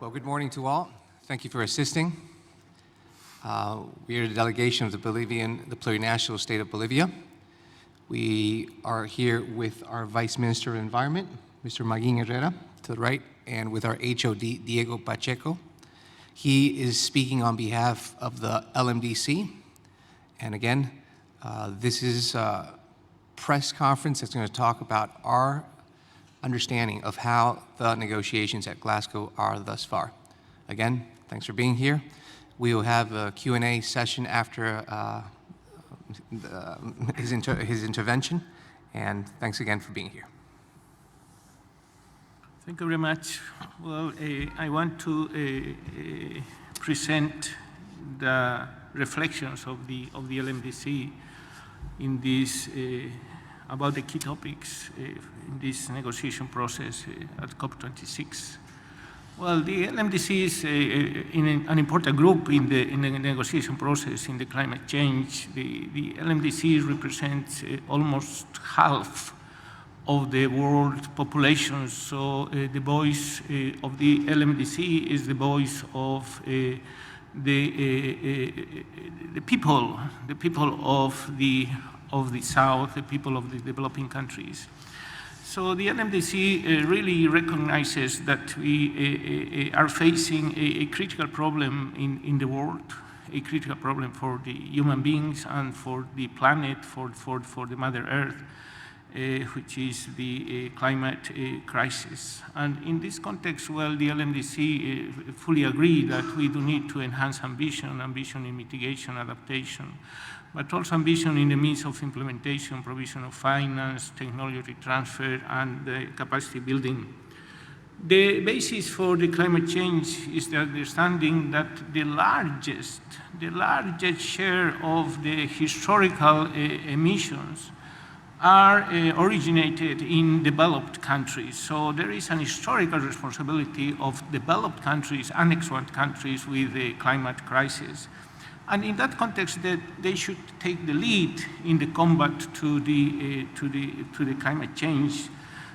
Well, good morning to all. Thank you for assisting. We are the delegation of the plurinational state of Bolivia. We are here with our Vice Minister of Environment, Mr. Maguin Herrera, to the right, and with our HOD, Diego Pacheco. He is speaking on behalf of the LMDC. And again, this is a press conference that's going to talk about our understanding of how the negotiations at Glasgow are thus far. Again, thanks for being here. We will have a Q&A session after his intervention, and thanks again for being here. Thank you very much. Well, I want to present the reflections of the LMDC in this about the key topics in this negotiation process at COP26. Well, the LMDC is an important group in the negotiation process in the climate change. The LMDC represents almost half of the world population, so the voice of the LMDC is the voice of the people of the South, the people of the developing countries. So the LMDC really recognizes that we are facing a critical problem in the world, a critical problem for the human beings and for the planet, for the Mother Earth, which is the climate crisis. And in this context, well, the LMDC fully agree that we do need to enhance ambition in mitigation, adaptation, but also ambition in the means of implementation, provision of finance, technology transfer, and capacity building. The basis for the climate change is the understanding that the largest share of the historical emissions are originated in developed countries. So there is an historical responsibility of developed countries, Annex I countries with the climate crisis. And in that context, they should take the lead in the combat to the climate change.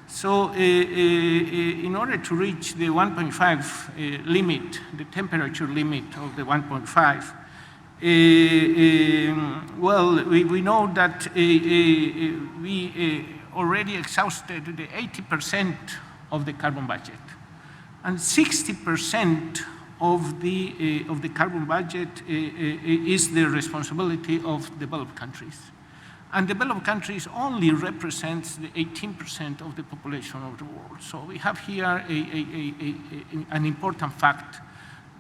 So in order to reach the 1.5 limit, the temperature limit of the 1.5, well, we know that we already exhausted the 80% of the carbon budget, and 60% of the carbon budget is the responsibility of developed countries. And developed countries only represents the 18% of the population of the world. So we have here an important fact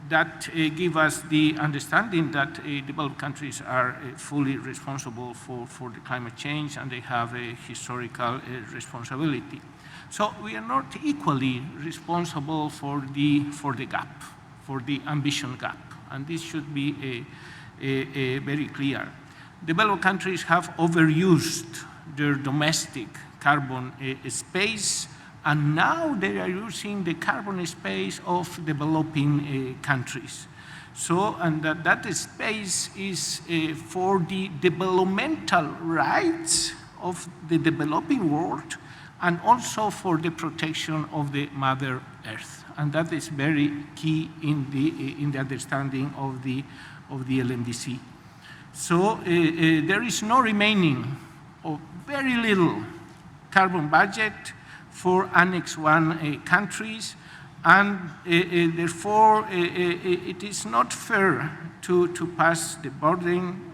that give us the understanding that developed countries are fully responsible for the climate change, and they have a historical responsibility. So we are not equally responsible for the gap, for the ambition gap, and this should be very clear. Developed countries have overused their domestic carbon space, and now they are using the carbon space of developing countries. So, and that space is for the developmental rights of the developing world, and also for the protection of the Mother Earth. And that is very key in the understanding of the LMDC. So there is no remaining, or very little, carbon budget for Annex I countries, and therefore it is not fair to pass the burden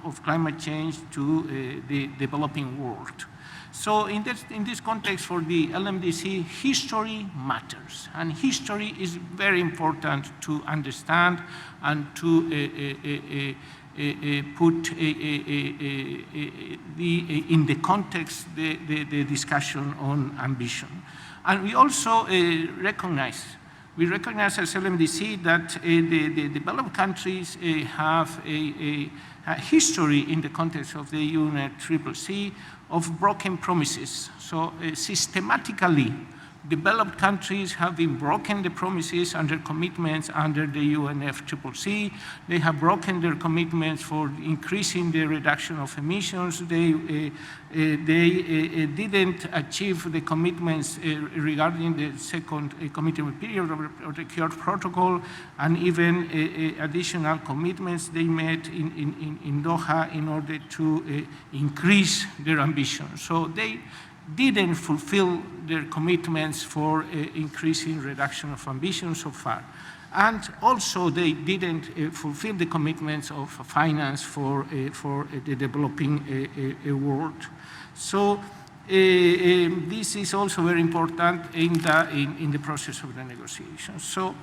of climate change to the developing world. So in this context, for the LMDC, history matters, and history is very important to understand and to put in the context the discussion on ambition. And we also recognize as LMDC that the developed countries have a history in the context of the UNCCC of broken promises. So systematically, Developed countries have been broken the promises and their commitments under the UNFCCC. They have broken their commitments for increasing the reduction of emissions. They didn't achieve the commitments regarding the second commitment period of the Kyoto Protocol, and even additional commitments they made in Doha in order to increase their ambition. So they didn't fulfill their commitments for increasing reduction of ambition so far. And also they didn't fulfill the commitments of finance for the developing world. So this is also very important in the process of the negotiations. So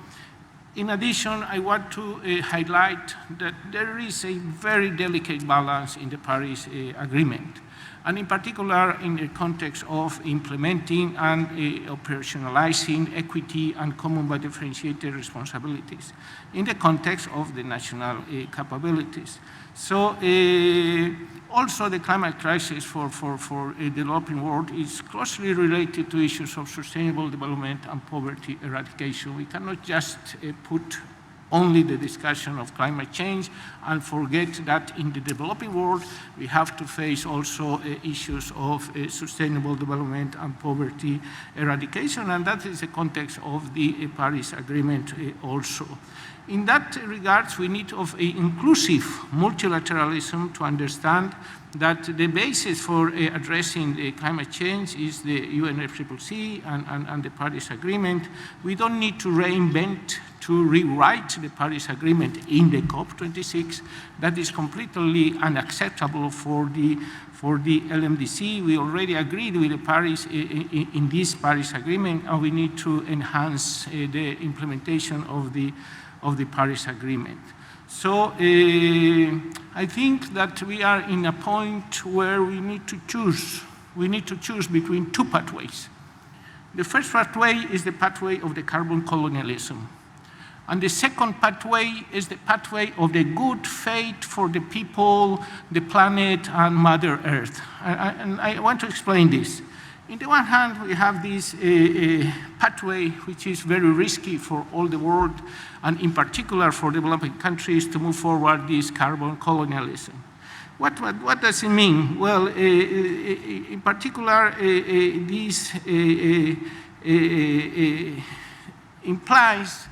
in addition, I want to highlight that there is a very delicate balance in the Paris Agreement, and in particular in the context of implementing and operationalizing equity and common but differentiated responsibilities in the context of the national capabilities. So also the climate crisis for a developing world is closely related to issues of sustainable development and poverty eradication. We cannot just put only the discussion of climate change and forget that in the developing world we have to face also issues of sustainable development and poverty eradication, and that is the context of the Paris Agreement also. In that regards, we need of an inclusive multilateralism to understand that the basis for addressing the climate change is the UNFCCC and the Paris Agreement. We don't need to reinvent, to rewrite the Paris Agreement in the COP26. That is completely unacceptable for the LMDC. We already agreed with the Paris in this Paris Agreement, and we need to enhance the implementation of the Paris Agreement. So I think that we are in a point where we need to choose. We need to choose between two pathways. The first pathway is the pathway of the carbon colonialism. And the second pathway is the pathway of the good fate for the people, the planet, and Mother Earth. And I want to explain this. On the one hand, we have this pathway which is very risky for all the world, and in particular for developing countries to move forward this carbon colonialism. What does it mean? Well, in particular, this implies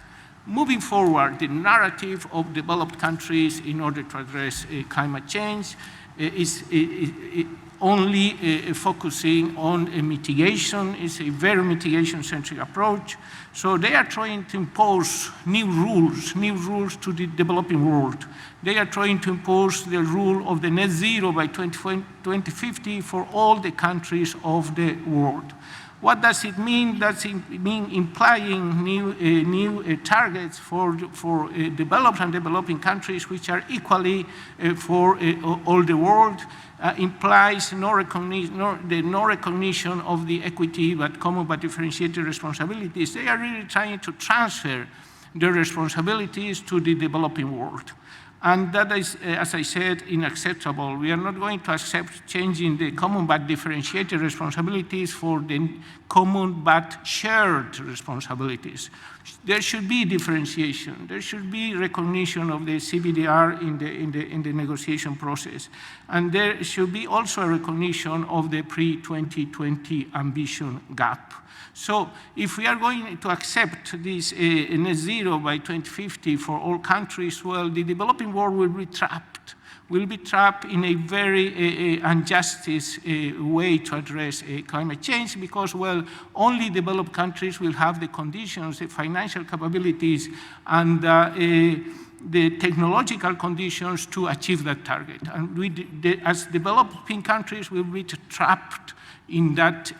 moving forward the narrative of developed countries in order to address climate change is only focusing on mitigation. It's a very mitigation-centric approach. So they are trying to impose new rules to the developing world. They are trying to impose the rule of the net zero by 2050 for all the countries of the world. What does it mean? Does it mean implying new targets for developed and developing countries, which are equally for all the world? Implies the no recognition of the equity but common but differentiated responsibilities. They are really trying to transfer their responsibilities to the developing world. And that is, as I said, unacceptable. We are not going to accept changing the common but differentiated responsibilities for the common but shared responsibilities. There should be differentiation. There should be recognition of the CBDR in the negotiation process. And there should be also a recognition of the pre-2020 ambition gap. So if we are going to accept this net zero by 2050 for all countries, well, the developing world will be trapped in a very unjust way to address climate change, because, well, only developed countries will have the conditions, the financial capabilities, and the technological conditions to achieve that target. And as developing countries, will be trapped in that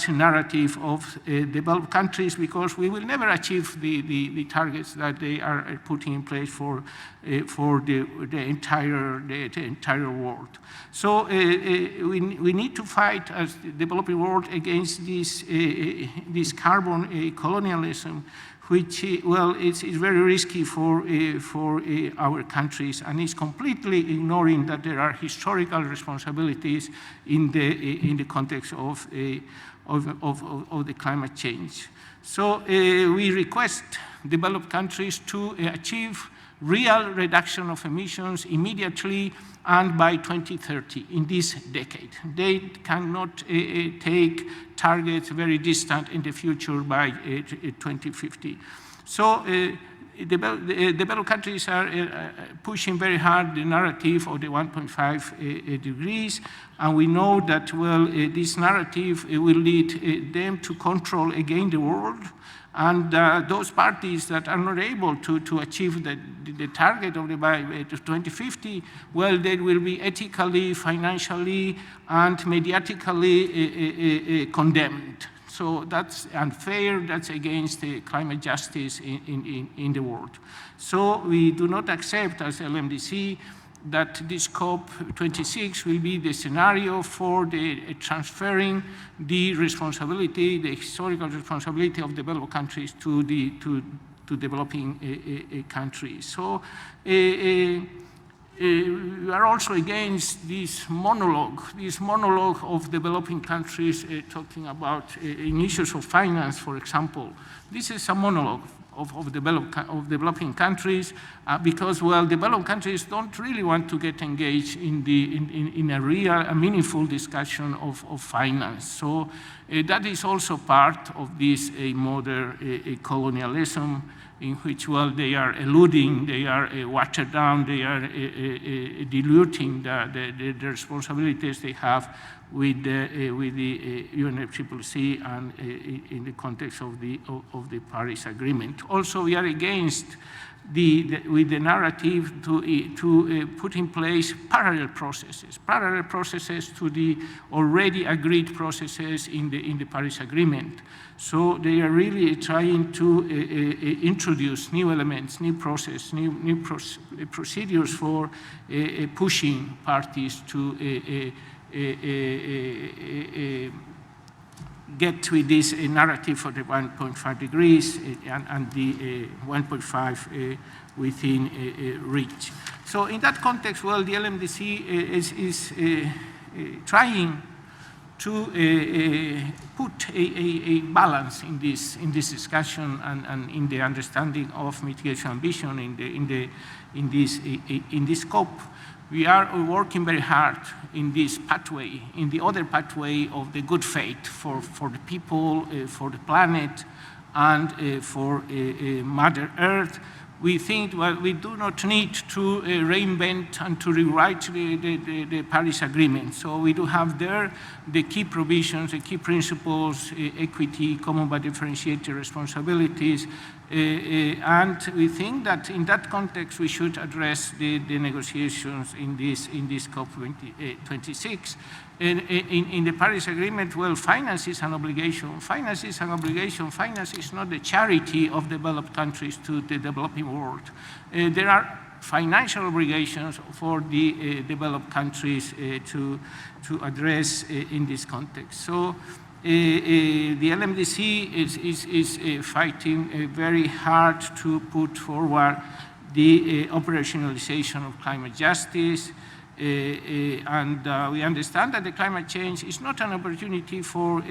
narrative of developed countries, because we will never achieve the targets that they are putting in place for the entire world. So we need to fight as the developing world against this carbon colonialism, which, well, it's very risky for our countries, and is completely ignoring that there are historical responsibilities in the context of the climate change. So we request developed countries to achieve real reduction of emissions immediately and by 2030, in this decade. They cannot take targets very distant in the future by 2050. So developed countries are pushing very hard the narrative of the 1.5 degrees, and we know that, well, this narrative will lead them to control again the world. And those parties that are not able to achieve the target of by 2050, well, they will be ethically, financially, and mediatically condemned. So that's unfair, that's against the climate justice in the world. So we do not accept as LMDC that this COP26 will be the scenario for transferring the responsibility, the historical responsibility of developed countries to developing countries. So we are also against this monologue of developing countries talking about issues of finance, for example. This is a monologue of developing countries because, well, developed countries don't really want to get engaged in a real, meaningful discussion of finance. So that is also part of this modern colonialism in which, well, they are eluding, they are watered down, they are diluting the responsibilities they have with the UNFCCC and in the context of the Paris Agreement. Also, we are against with the narrative to put in place parallel processes to the already agreed processes in the Paris Agreement. So they are really trying to introduce new elements, new procedures for pushing parties to get with this narrative for the 1.5 degrees and the 1.5 within reach. So in that context, well, the LMDC is trying to put a balance in this discussion and in the understanding of mitigation ambition in this COP. We are working very hard in this pathway, in the other pathway of the good faith for the people, for the planet, and for Mother Earth. We think, well, we do not need to reinvent and to rewrite the Paris Agreement. So we do have there the key provisions, the key principles, equity, common but differentiated responsibilities, and we think that in that context we should address the negotiations in this COP26. In the Paris Agreement, well, finance is an obligation. Finance is an obligation. Finance is not the charity of developed countries to the developing world. There are financial obligations for the developed countries to address in this context. So the LMDC is fighting very hard to put forward the operationalization of climate justice. And we understand that the climate change is not an opportunity for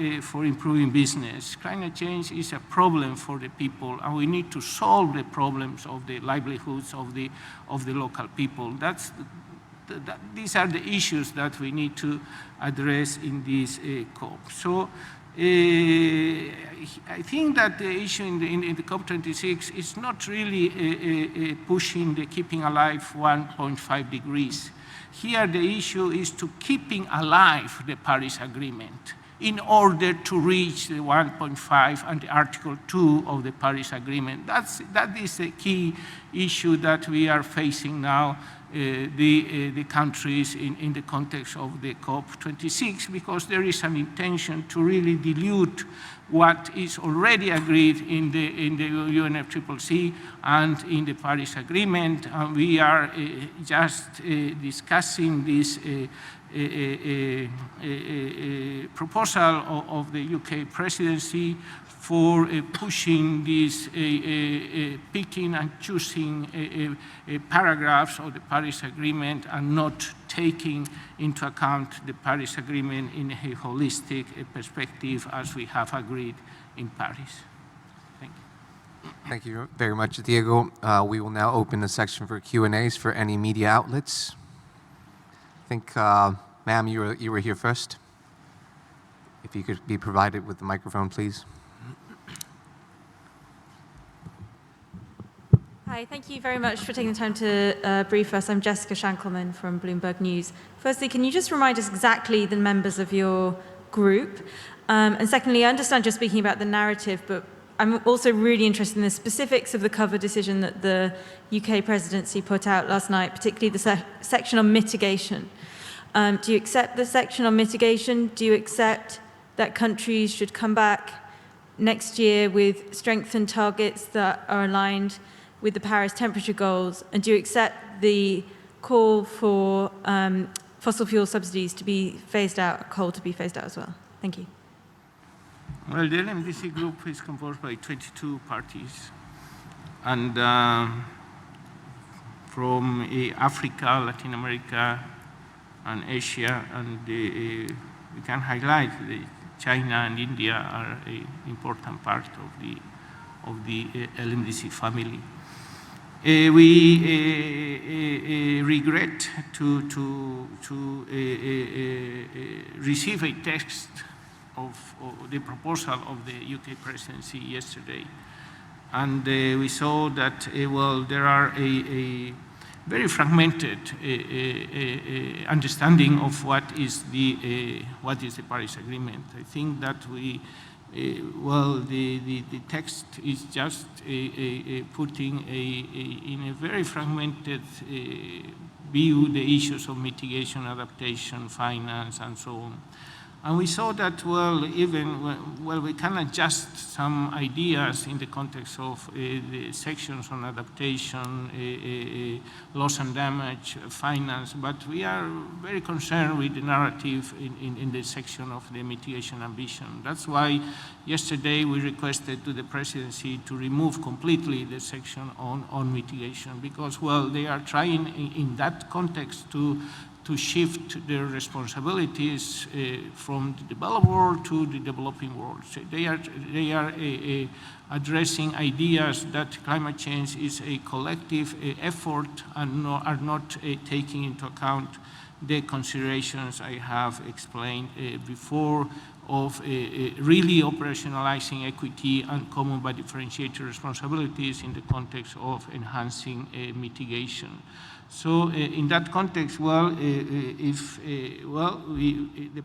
improving business. Climate change is a problem for the people, and we need to solve the problems of the livelihoods of the local people. These are the issues that we need to address in this COP. So I think that the issue in the COP26 is not really pushing the keeping alive 1.5 degrees. Here the issue is to keeping alive the Paris Agreement in order to reach the 1.5 and the Article 2 of the Paris Agreement. That is the key issue that we are facing now, the countries in the context of the COP26, because there is an intention to really dilute what is already agreed in the UNFCCC and in the Paris Agreement. And we are just discussing this proposal of the UK presidency for pushing these picking and choosing paragraphs of the Paris Agreement and not taking into account the Paris Agreement in a holistic perspective as we have agreed in Paris. Thank you. Thank you very much, Diego. We will now open the section for Q&As for any media outlets. I think, ma'am, you were here first. If you could be provided with the microphone, please. Hi, thank you very much for taking the time to brief us. I'm Jessica Shankelman from Bloomberg News. Firstly, can you just remind us exactly the members of your group? And secondly, I understand you're speaking about the narrative, but I'm also really interested in the specifics of the cover decision that the UK presidency put out last night, particularly the section on mitigation. Do you accept the section on mitigation? Do you accept that countries should come back next year with strengthened targets that are aligned with the Paris temperature goals? And do you accept the call for fossil fuel subsidies to be phased out, coal to be phased out as well? Thank you. Well, the LMDC group is composed by 22 parties. And from Africa, Latin America, and Asia, and we can highlight that China and India are an important part of the LMDC family. We regret to receive a text of the proposal of the UK presidency yesterday, and we saw that well, there are a very fragmented understanding of what is the Paris Agreement. I think that well, the text is just putting in a very fragmented view the issues of mitigation, adaptation, finance, and so on. And we saw that, well, we can adjust some ideas in the context of the sections on adaptation, loss and damage, finance, but we are very concerned with the narrative in the section of the mitigation ambition. That's why yesterday we requested to the presidency to remove completely the section on mitigation, because, well, they are trying in that context to shift their responsibilities from the developed world to the developing world. So they are addressing ideas that climate change is a collective effort and are not taking into account the considerations I have explained before of really operationalizing equity and common but differentiated responsibilities in the context of enhancing mitigation. So in that context, well, the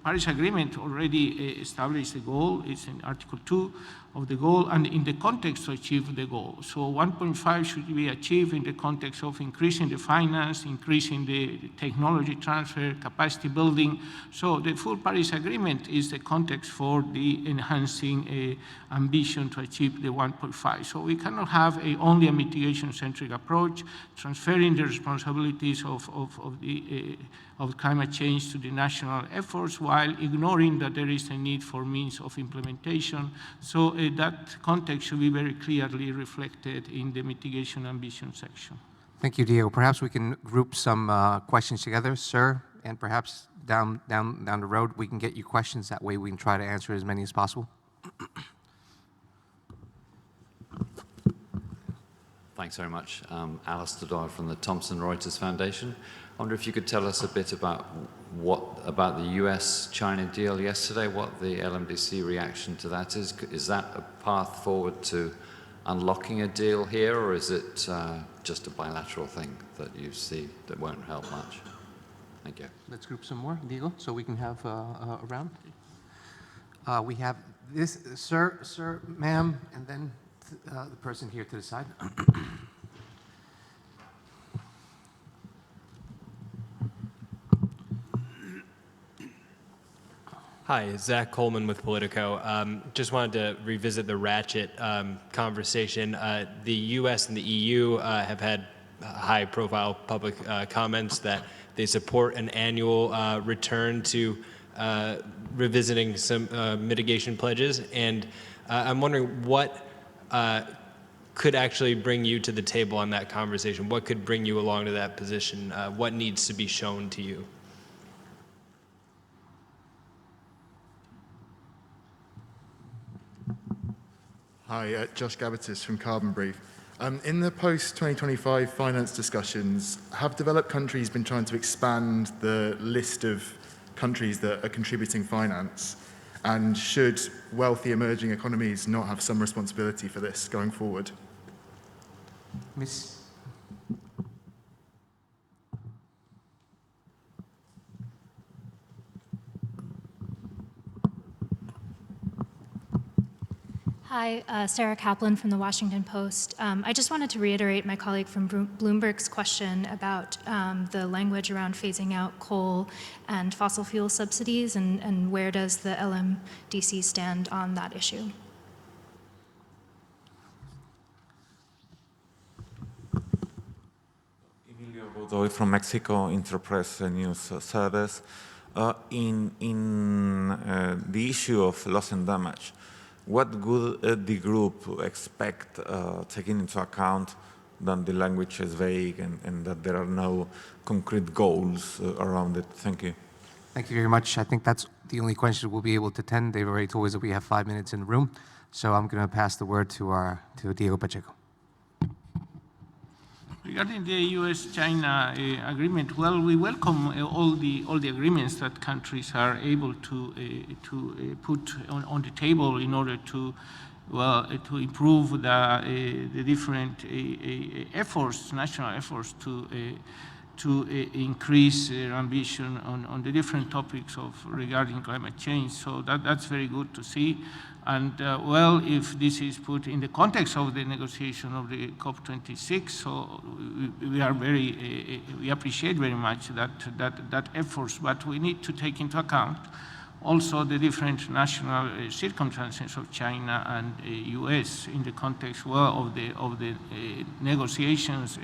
Paris Agreement already established the goal. It's in Article 2 of the goal, and in the context to achieve the goal. So 1.5 should be achieved in the context of increasing the finance, increasing the technology transfer, capacity building. So the full Paris Agreement is the context for the enhancing ambition to achieve the 1.5. So we cannot have only a mitigation-centric approach, transferring the responsibilities of climate change to the national efforts while ignoring that there is a need for means of implementation. So that context should be very clearly reflected in the mitigation ambition section. Thank you, Diego. Perhaps we can group some questions together, sir, and perhaps down the road we can get you questions. That way we can try to answer as many as possible. Thanks very much. Alistair Doyle from the Thomson Reuters Foundation. I wonder if you could tell us a bit about the US-China deal yesterday, what the LMDC reaction to that is. Is that a path forward to unlocking a deal here, or is it just a bilateral thing that you see that won't help much? Thank you. Let's group some more, Diego, so we can have a round. We have this, sir, ma'am, and then the person here to the side. Hi, Zach Coleman with Politico. Just wanted to revisit the ratchet conversation. The US and the EU have had high-profile public comments that they support an annual return to revisiting some mitigation pledges. And I'm wondering what could actually bring you to the table on that conversation? What could bring you along to that position? What needs to be shown to you? Hi, Josh Gabatis from Carbon Brief. In the post-2025 finance discussions, have developed countries been trying to expand the list of countries that are contributing finance? And should wealthy emerging economies not have some responsibility for this going forward? Ms. Hi, Sarah Kaplan from the Washington Post. I just wanted to reiterate my colleague from Bloomberg's question about the language around phasing out coal and fossil fuel subsidies, and where does the LMDC stand on that issue? Emilio Godoy from Mexico Interpress News Service. In the issue of loss and damage, what would the group expect, taking into account that the language is vague and that there are no concrete goals around it? Thank you. Thank you very much. I think that's the only question we'll be able to attend. They've already told us that we have 5 minutes in the room. So I'm going to pass the word to Diego Pacheco. Regarding the U.S.-China agreement, well, we welcome all the agreements that countries are able to put on the table in order to improve the different efforts, national efforts to increase their ambition on the different topics regarding climate change. So that's very good to see. And well, if this is put in the context of the negotiation of the COP26, so we appreciate very much that efforts, but we need to take into account also the different national circumstances of China and U.S. in the context of the negotiations.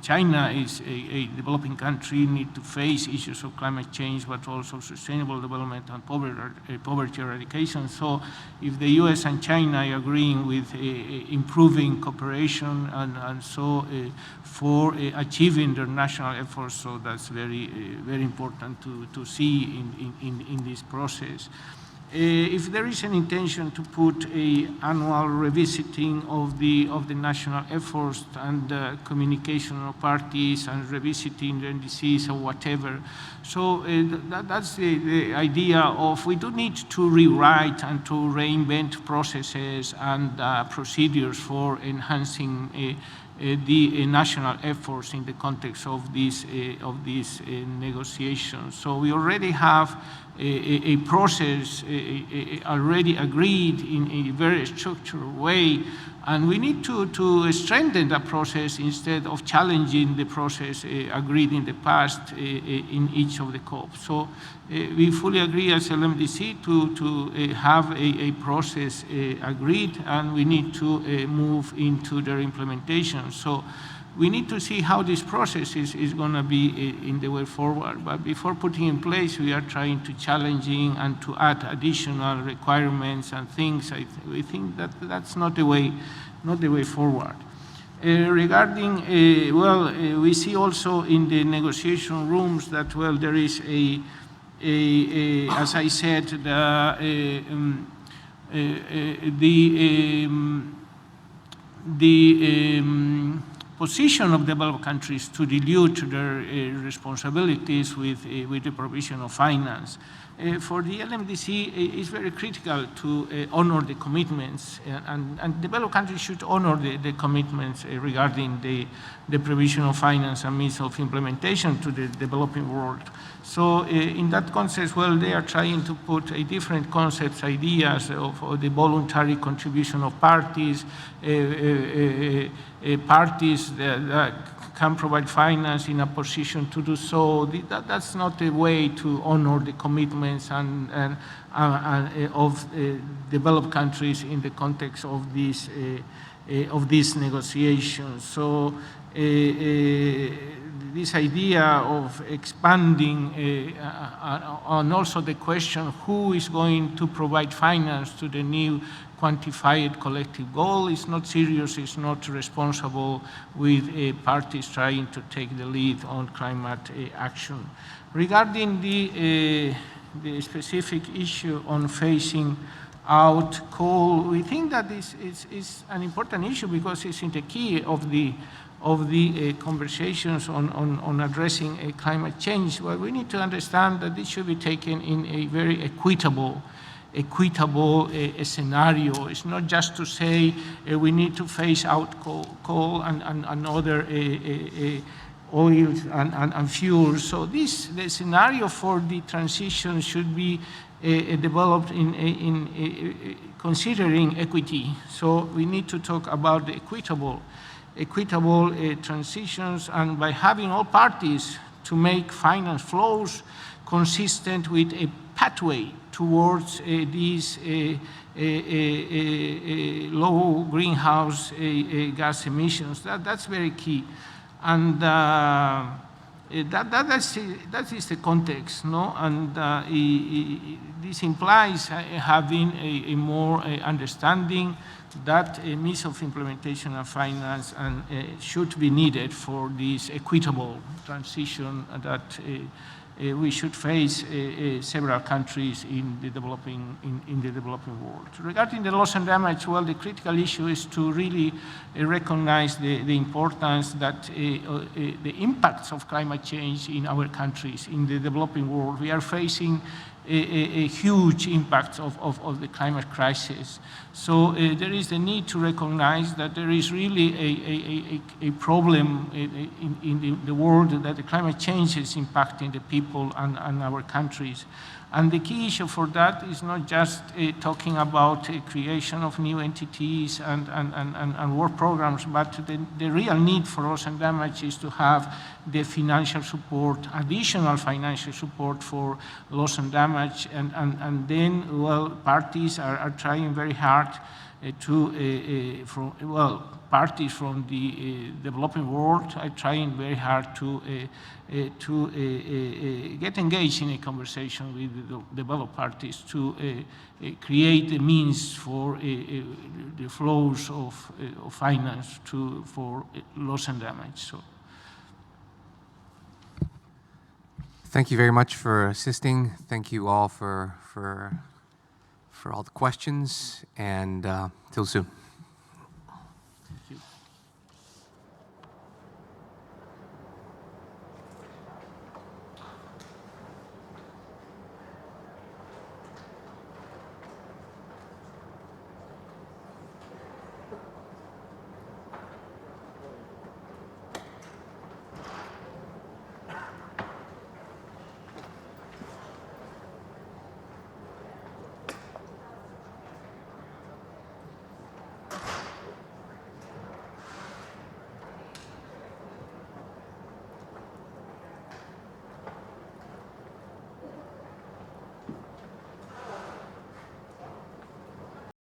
China is a developing country, need to face issues of climate change, but also sustainable development and poverty eradication. So if the U.S. and China are agreeing with improving cooperation and so for achieving their national efforts, so that's very important to see in this process. If there is an intention to put an annual revisiting of the national efforts and communication of parties and revisiting the NDCs or whatever, so that's the idea of we do need to rewrite and to reinvent processes and procedures for enhancing the national efforts in the context of these negotiations. So we already have a process already agreed in a very structured way, and we need to strengthen that process instead of challenging the process agreed in the past in each of the COPs. So we fully agree as LMDC to have a process agreed, and we need to move into their implementation. So we need to see how this process is going to be in the way forward. But before putting in place, we are trying to challenging and to add additional requirements and things. We think that that's not the way forward. Regarding, we see also in the negotiation rooms that, there is as I said, the position of developed countries to dilute their responsibilities with the provision of finance. For the LMDC, it's very critical to honor the commitments, and developed countries should honor the commitments regarding the provision of finance and means of implementation to the developing world. So in that context, they are trying to put a different concepts, ideas of the voluntary contribution of parties, parties that can provide finance in a position to do so. That's not a way to honor the commitments of developed countries in the context of this these negotiations. So this idea of expanding and also the question who is going to provide finance to the new quantified collective goal is not serious, it's not responsible with parties trying to take the lead on climate action. Regarding the specific issue on phasing out coal, we think that this is an important issue because it's in the key of the conversations on addressing climate change. Well, we need to understand that this should be taken in a very equitable scenario. It's not just to say we need to phase out coal and other oils and fuels. So the scenario for the transition should be developed in considering equity. So we need to talk about the equitable transitions, and by having all parties to make finance flows consistent with a pathway towards these low greenhouse gas emissions. That's very key. And that is the context, no? And this implies having a more understanding that a means of implementation of finance should be needed for this equitable transition that we should face several countries in the developing world. Regarding the loss and damage, well, the critical issue is to really recognize the importance that the impacts of climate change in our countries, in the developing world. We are facing a huge impact of the climate crisis. So there is the need to recognize that there is really a problem in the world, that the climate change is impacting the people and our countries. And the key issue for that is not just talking about creation of new entities and work programs, but the real need for loss and damage is to have the financial support, additional financial support for loss and damage. And then, well, parties are trying very hard parties from the developing world are trying very hard to get engaged in a conversation with the developed parties to create a means for the flows of finance for loss and damage. So. Thank you very much for assisting. Thank you all for all the questions, and till soon.